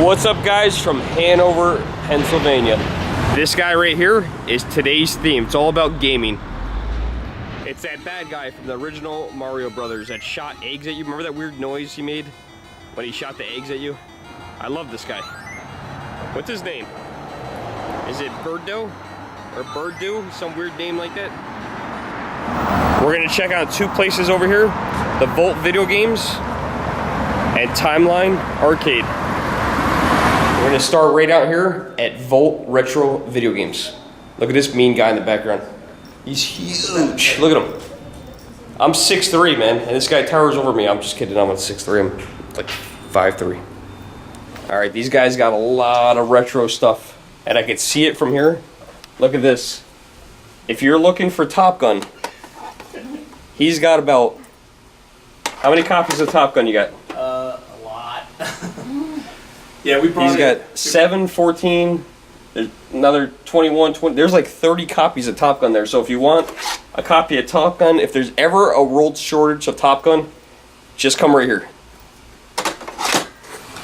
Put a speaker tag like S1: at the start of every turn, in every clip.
S1: What's up, guys, from Hanover, Pennsylvania. This guy right here is today's theme. It's all about gaming. It's that bad guy from the original Mario Brothers that shot eggs at you. Remember that weird noise he made when he shot the eggs at you? I love this guy. What's his name? Is it Birdo or Birdo? Some weird name like that. We're gonna check out two places over here: the Volt Video Games and Timeline Arcade. We're gonna start right out here at Volt Retro Video Games. Look at this mean guy in the background. He's huge. Look at him. I'm 6'3", man, and this guy towers over me. I'm just kidding, I'm not 6'3", I'm like 5'3". All right, these guys got a lot of retro stuff, and I could see it from here. Look at this. If you're looking for Top Gun, he's got about, how many copies of Top Gun you got?
S2: A lot. Yeah, we brought.
S1: He's got 7, 14, there's another 21, 20. There's like 30 copies of Top Gun there. So if you want a copy of Top Gun, if there's ever a world shortage of Top Gun, just come right here.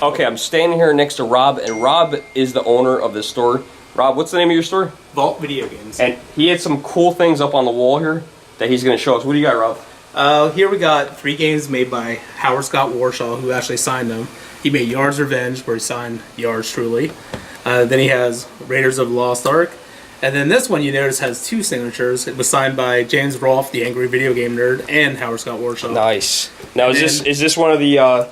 S1: Okay, I'm standing here next to Rob, and Rob is the owner of this store. Rob, what's the name of your store?
S2: Volt Video Games.
S1: And he had some cool things up on the wall here that he's going to show us. What do you got, Rob?
S2: Here we got 3 games made by Howard Scott Warshaw, who actually signed them. He made Yard's Revenge, where he signed Yards Truly. Then he has Raiders of the Lost Ark. And then this one, you notice, has 2 signatures. It was signed by James Rolfe, the Angry Video Game Nerd, and Howard Scott Warshaw.
S1: Nice. Now, is this one of the...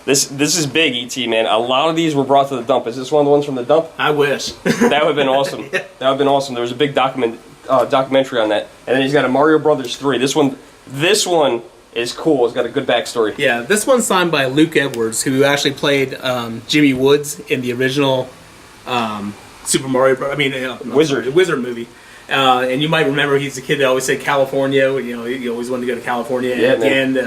S1: This is big, ET, man. A lot of these were brought to the dump. Is this one of the ones from the dump?
S2: I wish.
S1: That would have been awesome. Yeah. That would have been awesome. There was a big documentary on that. And then he's got a Mario Brothers 3. This one is cool. It's got a good backstory.
S2: Yeah, this one's signed by Luke Edwards, who actually played Jimmy Woods in the original Super Mario Bros.
S1: Wizard
S2: movie. And you might remember he's the kid that always said California. You know, he always wanted to go to California.
S1: Yeah,
S2: and at the end,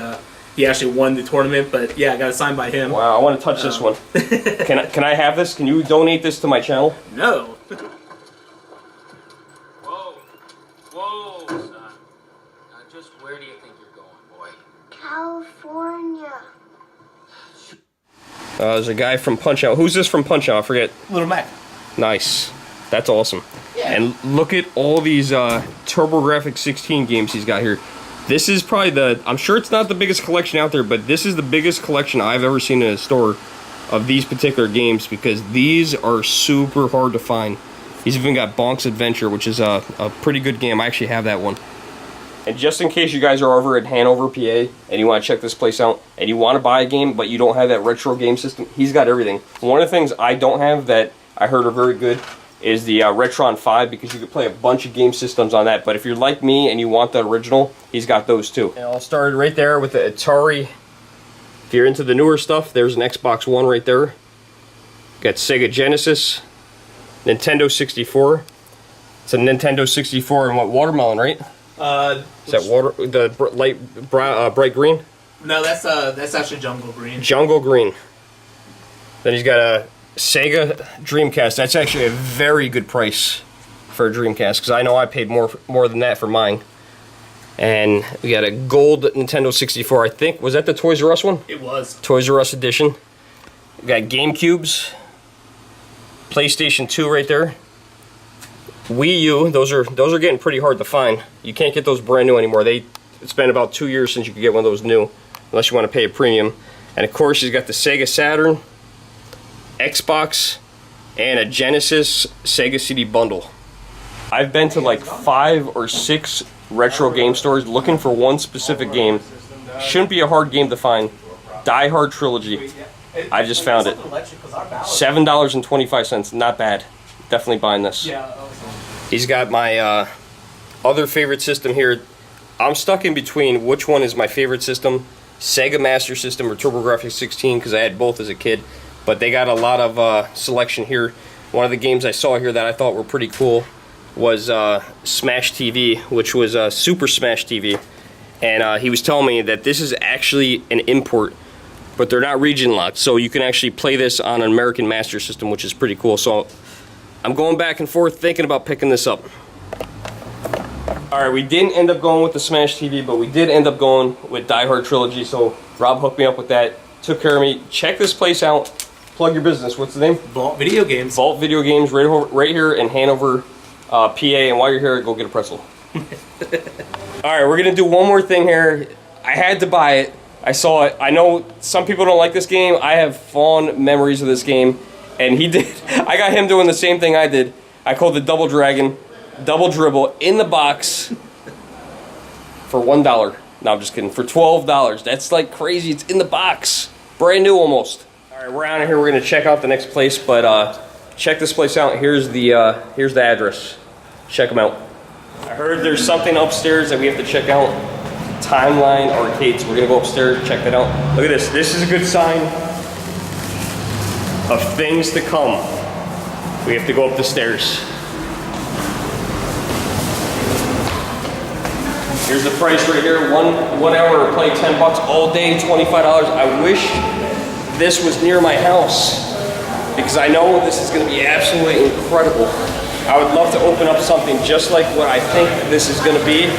S2: he actually won the tournament. But yeah, I got it signed by him.
S1: Wow, I want to touch this one. Can I have this? Can you donate this to my channel?
S2: No.
S3: Whoa, son. Now just where do you think you're going, boy?
S4: California.
S1: There's a guy from Punch-Out. Who's this from Punch-Out? I forget.
S2: Little Mac.
S1: Nice. That's awesome.
S2: Yeah.
S1: And look at all these TurboGrafx 16 games he's got here. This is probably I'm sure it's not the biggest collection out there, but this is the biggest collection I've ever seen in a store of these particular games, because these are super hard to find. He's even got Bonk's Adventure, which is a pretty good game. I actually have that one. And just in case you guys are over at Hanover, PA, and you want to check this place out, and you want to buy a game, but you don't have that retro game system, he's got everything. One of the things I don't have that I heard are very good is the Retron 5, because you can play a bunch of game systems on that. But if you're like me and you want the original, he's got those too. And I'll start right there with the Atari. If you're into the newer stuff, there's an Xbox One right there. Got Sega Genesis, Nintendo 64. It's a Nintendo 64 and what, watermelon, right? Is that bright green?
S2: No, that's actually Jungle Green.
S1: Jungle Green. Then he's got a Sega Dreamcast. That's actually a very good price for a Dreamcast, because I know I paid more than that for mine. And we got a gold Nintendo 64. I think, was that the Toys R Us one?
S2: It was.
S1: Toys R Us edition. We got GameCubes, PlayStation 2 right there. Wii U, those are getting pretty hard to find. You can't get those brand new anymore. It's been about 2 years since you could get one of those new, unless you want to pay a premium. And of course, you've got the Sega Saturn, Xbox, and a Genesis Sega CD bundle. I've been to like 5 or 6 retro game stores looking for one specific game. Shouldn't be a hard game to find. Die Hard Trilogy. I just found it. $7.25, not bad. Definitely buying this. He's got my other favorite system here. I'm stuck in between which one is my favorite system, Sega Master System or TurboGrafx 16, because I had both as a kid. But they got a lot of selection here. One of the games I saw here that I thought were pretty cool was Smash TV, which was Super Smash TV. And he was telling me that this is actually an import, but they're not region locked. So you can actually play this on an American Master System, which is pretty cool. So I'm going back and forth thinking about picking this up. Alright, we didn't end up going with the Smash TV, but we did end up going with Die Hard Trilogy. So Rob hooked me up with that, took care of me. Check this place out. Plug your business. What's the name?
S2: Vault Video Games.
S1: Vault Video Games, right here in Hanover, PA. And while you're here, go get a pretzel. All right, we're gonna do one more thing here. I had to buy it. I saw it. I know some people don't like this game. I have fond memories of this game, and he did. I got him doing the same thing I did. I called it Double Dragon, Double Dribble in the box for $1. No, I'm just kidding. For $12. That's like crazy. It's in the box, brand new almost. All right, we're out of here. We're gonna check out the next place, but check this place out. Here's the address. Check them out. I heard there's something upstairs that we have to check out. Timeline Arcade. So we're gonna go upstairs, check that out. Look at this. This is a good sign of things to come. We have to go up the stairs. Here's the price right here. One hour to play, $10 all day, $25. I wish this was near my house because I know this is gonna be absolutely incredible. I would love to open up something just like what I think this is gonna be.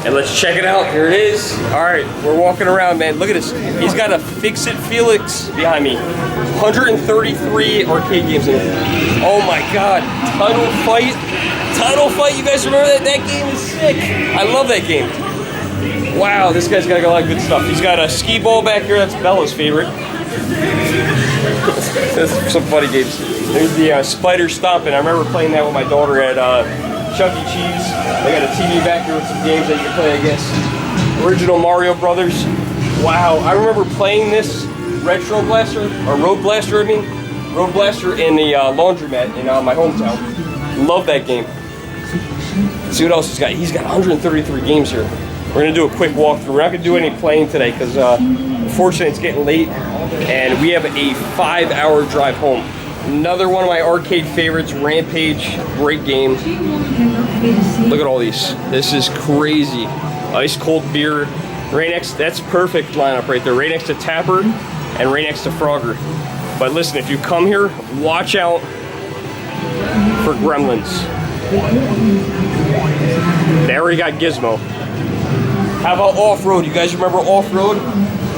S1: And let's check it out. Here it is. All right, we're walking around, man. Look at this. He's got a Fix-It Felix behind me. 133 arcade games in here. Oh my God, Tunnel Fight. Tunnel Fight, you guys remember that? That game is sick. I love that game. Wow, this guy's got a lot of good stuff. He's got a skee ball back here. That's Bella's favorite. That's some funny games. There's the Spider Stomping. I remember playing that with my daughter at Chuck E. Cheese. They got a TV back here with some games that you can play, I guess. Original Mario Brothers. Wow, I remember playing this Retro Blaster, or Road Blaster, I mean. Road Blaster in the laundromat in my hometown. Love that game. Let's see what else he's got. He's got 133 games here. We're gonna do a quick walkthrough. We're not gonna do any playing today because unfortunately it's getting late and we have a 5-hour drive home. Another one of my arcade favorites, Rampage, great game. Look at all these. This is crazy. Ice cold beer. Right next, that's perfect lineup right there. Right next to Tapper and right next to Frogger. But listen, if you come here, watch out for Gremlins. They already got Gizmo. How about Off-Road? You guys remember Off-Road?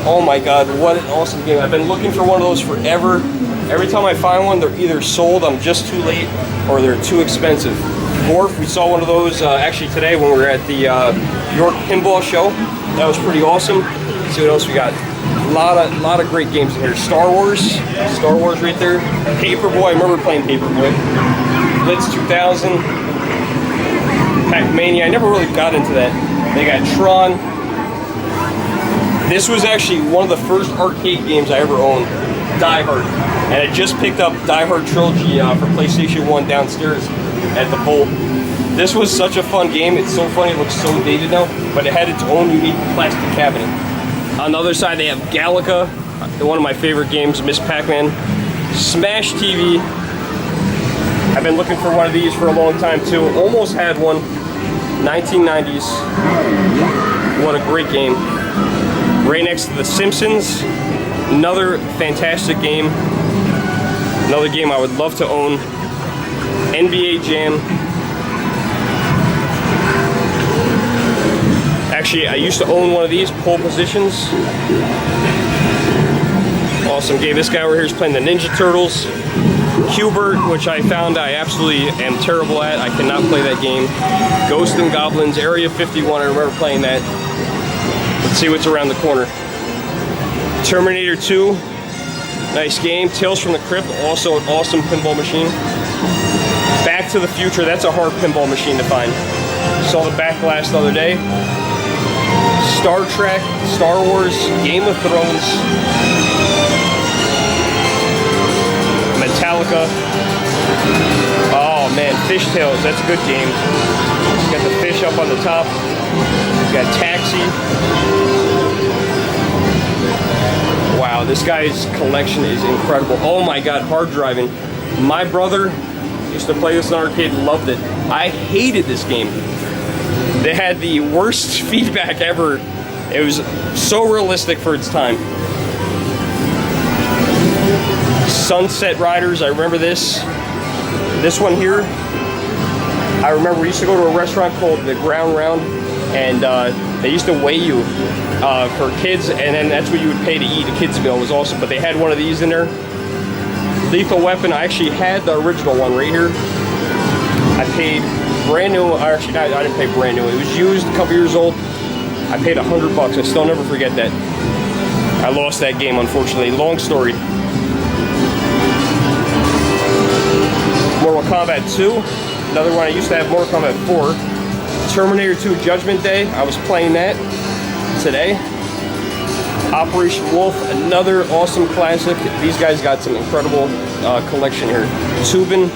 S1: Oh my God, what an awesome game. I've been looking for one of those forever. Every time I find one, they're either sold, I'm just too late, or they're too expensive. Gorf, we saw one of those actually today when we were at the York Pinball Show. That was pretty awesome. Let's see what else we got. A lot of great games in here. Star Wars right there. Paperboy, I remember playing Paperboy. Blitz 2000. Pac-Mania, I never really got into that. They got Tron. This was actually one of the first arcade games I ever owned, Die Hard. And I just picked up Die Hard Trilogy for PlayStation 1 downstairs at the Bolt. This was such a fun game. It's so funny, it looks so dated now, but it had its own unique plastic cabinet. On the other side, they have Galaga, one of my favorite games, Miss Pac-Man. Smash TV. I've been looking for one of these for a long time too. Almost had one. 1990s. What a great game. Right next to The Simpsons. Another fantastic game. Another game I would love to own. NBA Jam. Actually, I used to own one of these, Pole Positions. Awesome game. This guy over here is playing the Ninja Turtles. Hubert, which I found I absolutely am terrible at. I cannot play that game. Ghosts and Goblins, Area 51, I remember playing that. Let's see what's around the corner. Terminator 2, nice game. Tales from the Crypt, also an awesome pinball machine. Back to the Future, that's a hard pinball machine to find. Saw the back glass the other day. Star Trek, Star Wars, Game of Thrones. Metallica. Oh man, Fishtails, that's a good game. Got the fish up on the top. Got Taxi. Wow, this guy's collection is incredible. Oh my God, hard driving. My brother used to play this in arcade, loved it. I hated this game. They had the worst feedback ever. It was so realistic for its time. Sunset Riders, I remember this. This one here, I remember we used to go to a restaurant called the Ground Round, and they used to weigh you for kids, and then that's what you would pay to eat. A kid's meal was awesome, but they had one of these in there. Lethal Weapon. I actually had the original one right here. I paid brand new, actually I didn't pay brand new, it was used, a couple years old. I paid $100. I still never forget that. I lost that game, unfortunately. Long story. Mortal Kombat 2, another one. I used to have Mortal Kombat 4. Terminator 2 Judgment Day, I was playing that today. Operation Wolf, another awesome classic. These guys got some incredible collection here. Tubin,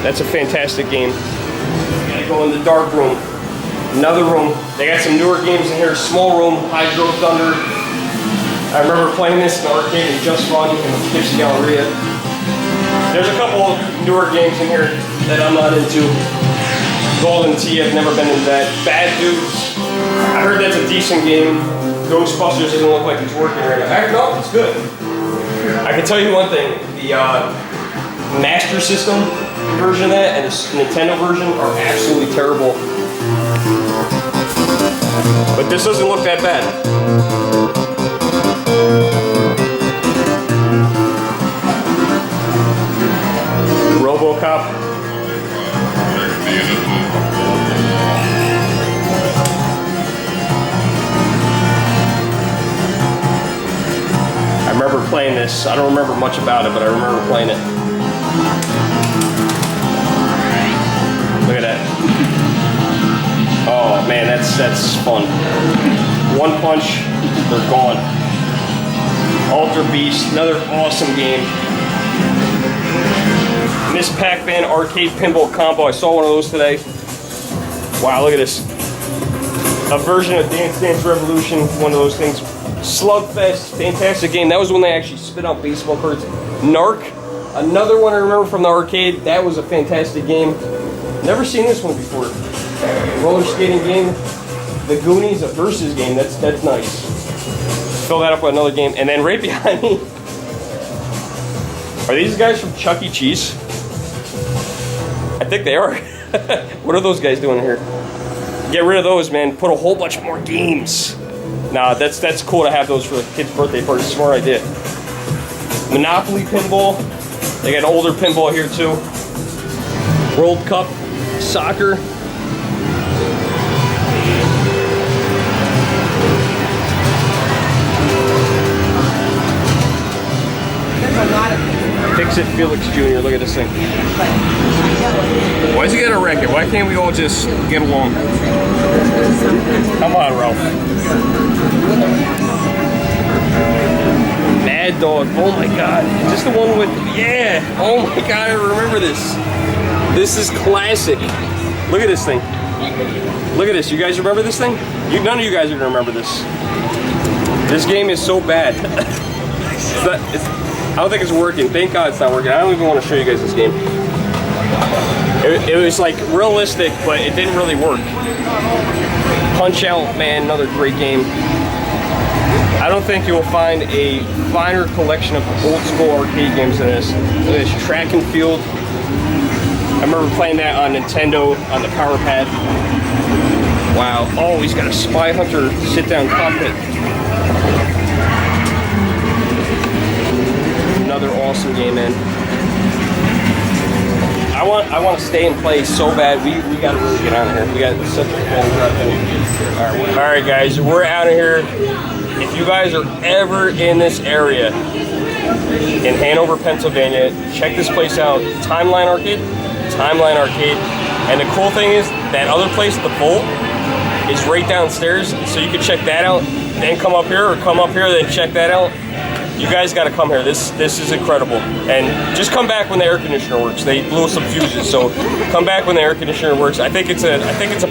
S1: that's a fantastic game. Go in the dark room, another room. They got some newer games in here. Small room, Hydro Thunder. I remember playing this in the arcade and Just Fun in the Poughkeepsie Galleria. There's a couple newer games in here that I'm not into. Golden Tee, I've never been into that. Bad Dudes, I heard that's a decent game. Ghostbusters doesn't look like it's working right now. No, it's good. I can tell you one thing, the Master System version of that and the Nintendo version are absolutely terrible. But this doesn't look that bad. RoboCop. I remember playing this. I don't remember much about it, but I remember playing it. Look at that. Oh man, that's fun. One punch, they're gone. Alter Beast, another awesome game. Miss Pac-Man Arcade Pinball Combo, I saw one of those today. Wow, look at this. A version of Dance Dance Revolution, one of those things. Slugfest, fantastic game. That was when they actually spit out baseball cards. Narc, another one I remember from the arcade. That was a fantastic game. Never seen this one before. Roller skating game. The Goonies, a versus game. That's nice. Fill that up with another game. And then right behind me, are these guys from Chuck E. Cheese? I think they are. What are those guys doing here? Get rid of those, man. Put a whole bunch more games. Nah, that's cool to have those for the kids' birthday party. Smart idea. Monopoly Pinball. They got older pinball here too. World Cup Soccer. Fix-It Felix Jr. Look at this thing. Why does he get a record? Why can't we all just get along? Come on, Ralph. Mad Dog. Oh my God. Is this the one with... Yeah. Oh my God, I remember this. This is classic. Look at this thing. Look at this. You guys remember this thing? None of you guys are going to remember this. This game is so bad. I don't think it's working. Thank God it's not working. I don't even want to show you guys this game. It was like realistic, but it didn't really work. Punch Out, man, another great game. I don't think you will find a finer collection of old school arcade games than this. Look at this, Track and Field. I remember playing that on Nintendo on the Power Pad. Wow. Oh, he's got a Spy Hunter sit-down cockpit. Another awesome game, man. I want to stay and play so bad. We got to really get out of here. We got such a long drive. All right, guys, we're out of here. If you guys are ever in this area in Hanover, Pennsylvania, check this place out. Timeline Arcade. And the cool thing is that other place, the Bolt, is right downstairs, so you can check that out. Then come up here, or come up here, then check that out. You guys got to come here. This is incredible. And just come back when the air conditioner works. They blew some fuses, so come back when the air conditioner works. I think it's a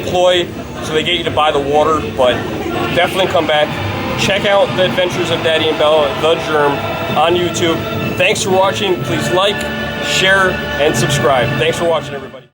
S1: ploy, so they get you to buy the water. But definitely come back. Check out the Adventures of Daddy and Bella, The Germ, on YouTube. Thanks for watching. Please like, share, and subscribe. Thanks for watching, everybody.